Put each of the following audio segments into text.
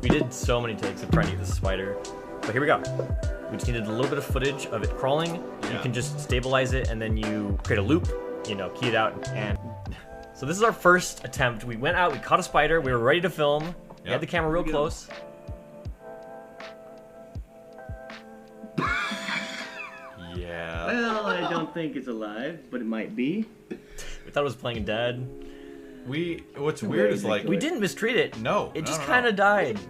We did so many takes of trying to get this spider, but here we go. We just needed a little bit of footage of it crawling. Yeah. You can just stabilize it, and then you create a loop, you know, key it out, and so this is our first attempt. We went out, we caught a spider, we were ready to film. Yep. We had the camera real close. Yeah. Well, I don't think it's alive, but it might be. We thought it was playing dead. What's weird is like we didn't mistreat it. No, it just kind of died.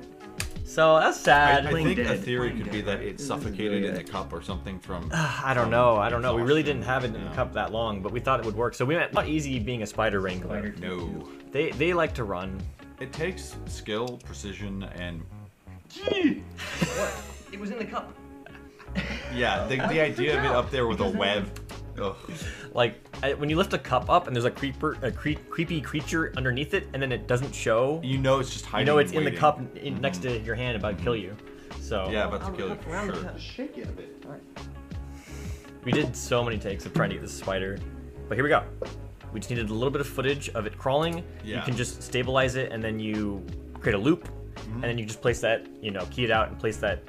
So that's sad. I think a theory could be that it suffocated in the cup or something from. I don't know. We really didn't have it in the cup that long, but we thought it would work. So we went not easy being a spider wrangler. No. They like to run. It takes skill, precision, and. What? It was in the cup. Yeah, the idea of it up there with a web. Ugh. Like when you lift a cup up and there's a creepy creature underneath it, and then it doesn't show. You know it's just hiding. You know it's in the cup next to your hand, about to kill you. So yeah, about to kill you. Sure. Shake it a bit. All right. We did so many takes of trying to get this spider, but here we go. We just needed a little bit of footage of it crawling. Yeah. You can just stabilize it, and then you create a loop. And then you just place that, you know, key it out and place that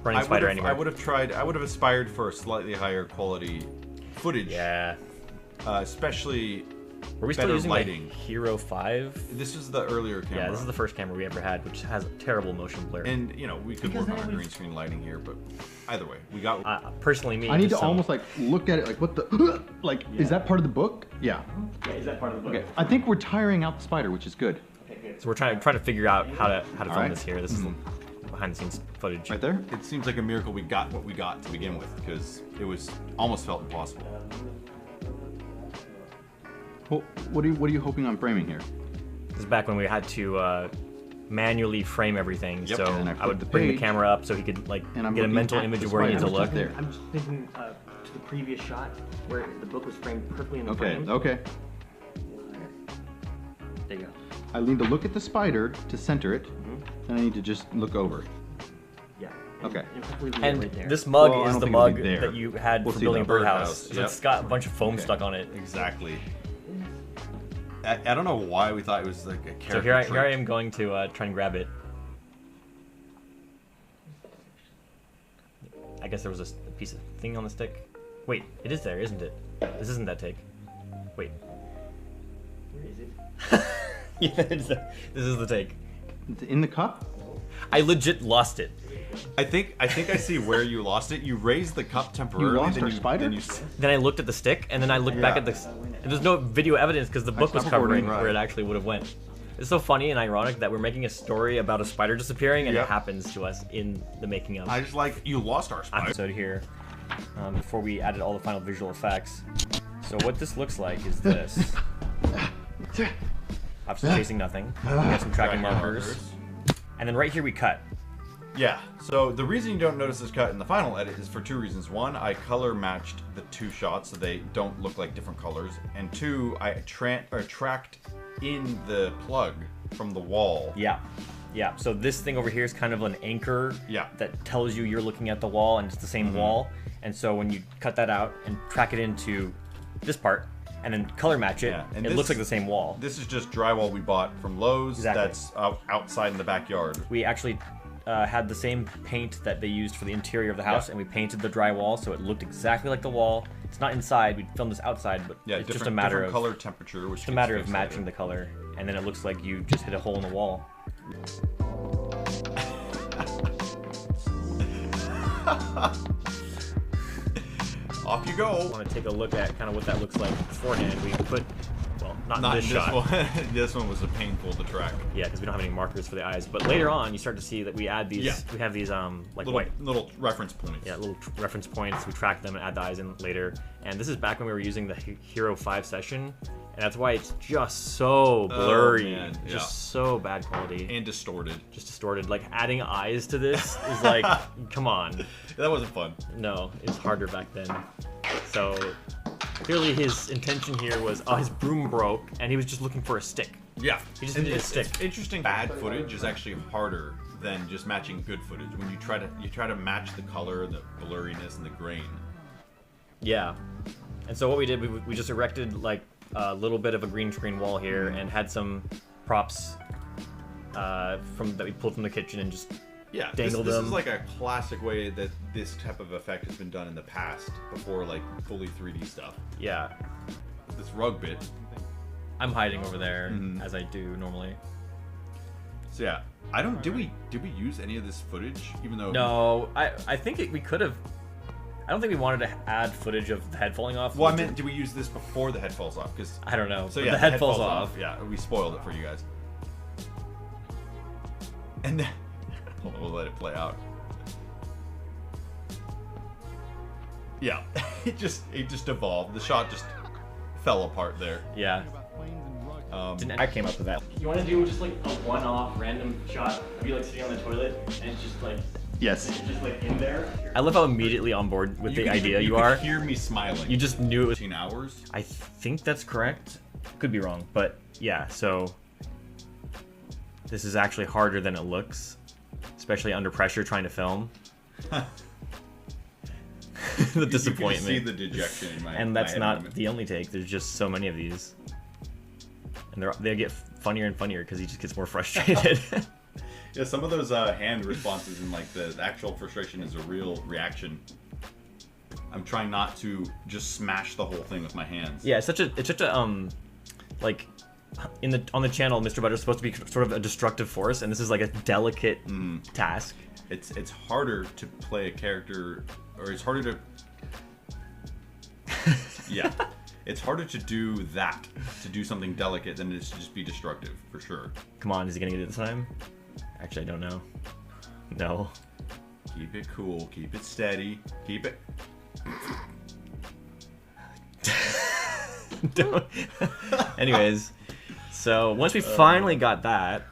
running spider anywhere. I would have aspired for slightly higher quality footage. Yeah. Especially Were we still using lighting? Like Hero 5? This is the earlier camera. Yeah, this is the first camera we ever had, which has a terrible motion blur. And, you know, we could work on our green screen lighting here, but either way, we got... personally, me... I need to almost, like, look at it, like, what the... Like, is that part of the book? Yeah. Yeah, is that part of the book? Okay, I think we're tiring out the spider, which is good. So we're trying to figure out how to film this here. This is behind the scenes footage. Right there? It seems like a miracle we got what we got to begin with, because it was almost felt impossible. Well, what are you hoping on framing here? This is back when we had to manually frame everything. Yep. So I would bring the camera up so he could like get a mental image of where he needs to look. I'm just thinking to the previous shot where the book was framed perfectly in the frame. Okay. There you go. I need to look at the spider to center it, and I need to just look over. Yeah. Okay. And right there. this mug Well, I is don't the think it'll mug be there. that you had We'll for see building a that. birdhouse. Birdhouse, So it's got a bunch of foam stuck on it. Exactly. I don't know why we thought it was like a character So here I trait. am going to try and grab it. I guess there was a piece of thing on the stick. Wait, it is there, isn't it? This isn't that take. Wait. Where is it? Yeah, this is the take. In the cup? I legit lost it. I think I see where you lost it. You raised the cup temporarily. You lost our spider? Then I looked at the stick, and then I looked back at the... And there's no video evidence because the book was covering where it actually would have went. It's so funny and ironic that we're making a story about a spider disappearing, and it happens to us in the making of. I just like, you lost our spider. Episode here, before we added all the final visual effects. So what this looks like is this. Obviously chasing nothing. We have some tracking markers. And then right here we cut. Yeah, so the reason you don't notice this cut in the final edit is for two reasons. One, I color matched the two shots so they don't look like different colors. And two, I tracked in the plug from the wall. Yeah. Yeah, so this thing over here is kind of an anchor that tells you you're looking at the wall and it's the same wall. And so when you cut that out and track it into this part, and then color match it, and it looks like the same wall. This is just drywall we bought from Lowe's that's outside in the backyard. We actually had the same paint that they used for the interior of the house, and we painted the drywall so it looked exactly like the wall. It's not inside, we filmed this outside, but it's just a matter of color temperature, which it's a matter of matching the color, and then it looks like you just hit a hole in the wall. Off you go. I want to take a look at kind of what that looks like beforehand. We put, well, not this shot. One. This one was painful to track. Yeah, because we don't have any markers for the eyes. But later on, you start to see that we add these. Yeah. We have these like little reference points. Yeah, little reference points. We track them and add the eyes in later. And this is back when we were using the Hero 5 session. And that's why it's just so blurry. Oh, man. Just so bad quality. And distorted. Just distorted. Like, adding eyes to this is like, come on. That wasn't fun. No, it's harder back then. So, clearly his intention here was, his broom broke, and he was just looking for a stick. Yeah. He just needed a stick. It's interesting. Bad footage is actually harder than just matching good footage. When you try to match the color, the blurriness, and the grain. Yeah. And so what we did, we just erected, like, a little bit of a green screen wall here and had some props from that we pulled from the kitchen and just Yeah, dangled this them. is like a classic way that this type of effect has been done in the past before like fully 3D stuff. Yeah, This rug bit. I'm hiding over there Mhm. as I do normally. So yeah, I don't. Did we use any of this footage? Even though No, I think we could have. I don't think we wanted to add footage of the head falling off. Well, I meant, did we use this before the head falls off? Because I don't know. so but yeah, the head falls off. Yeah, we spoiled it for you guys. And then we'll let it play out. Yeah, it just evolved. The shot just fell apart there. Yeah. I came up with that. You want to do just like a one-off random shot of you like sitting on the toilet and it's just like Yes. it's just like in there. I love how immediately on board with the could idea even- you could are. hear me smiling. You just knew it was. 15 hours. I think that's correct. Could be wrong, but yeah. So this is actually harder than it looks, especially under pressure trying to film. The disappointment. You can see the dejection in my. And that's my not moment. the only take. There's just so many of these, and they get funnier and funnier because he just gets more frustrated. Yeah, some of those hand responses and like the actual frustration is a real reaction. I'm trying not to just smash the whole thing with my hands. Yeah, it's such a like on the channel, Mr. Butter's supposed to be sort of a destructive force, and this is like a delicate task. It's harder to play a character, or it's harder to. Yeah, it's harder to do that, to do something delicate than it is to just be destructive, for sure. Come on, is he gonna get it this time? Actually, I don't know. No. Keep it cool, keep it steady, keep it. Don't. Anyways, so once we finally got that,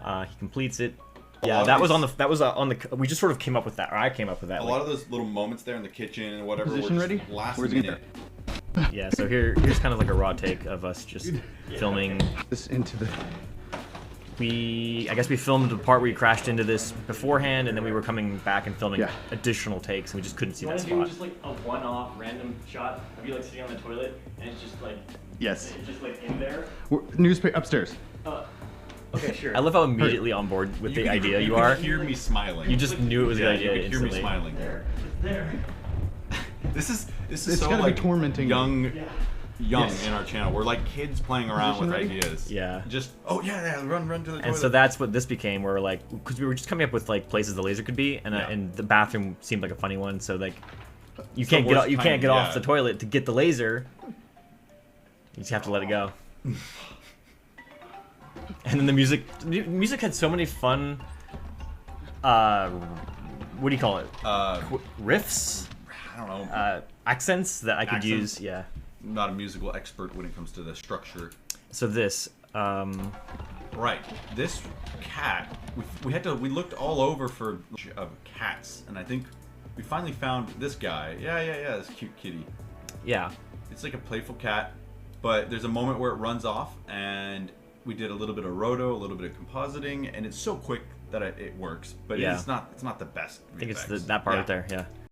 he completes it. Yeah, that was on the. We just sort of came up with that, or I came up with that. A lot of those little moments there in the kitchen and whatever. Position were just ready? Last Where's it minute. Yeah, so here's kind of like a raw take of us just filming. This into the. I guess we filmed the part where we crashed into this beforehand, and then we were coming back and filming Yeah. additional takes, and we just couldn't see You that want to do spot. just like a one-off random shot of you like sitting on the toilet and it's just like Yes. it's just like in there. Newspaper upstairs. Okay, sure. I love how immediately on board with the idea you are. Hear me smiling. You just knew it was a yeah, good idea you could hear me instantly. smiling. It's there. This is It's so gotta be like tormenting. young Yes. in our channel. We're like kids playing around Position with ready? ideas. Yeah. Just run to the toilet. And so that's what this became. Where like, because we were just coming up with like places the laser could be, and the bathroom seemed like a funny one. So like, you can't get worst you can't kind, get off yeah. the toilet to get the laser. You just have to let it go. And then the music had so many fun. What do you call it? Riffs, I don't know. accents that I could Accents? use. Yeah. I'm not a musical expert when it comes to the structure. So this. Right. This cat, we looked all over for cats, and I think we finally found this guy. Yeah, this cute kitty. Yeah. It's like a playful cat, but there's a moment where it runs off, and we did a little bit of roto, a little bit of compositing, and it's so quick that it works. But Yeah. it's not the best. I think it's VFX. that part Yeah. right there. Yeah.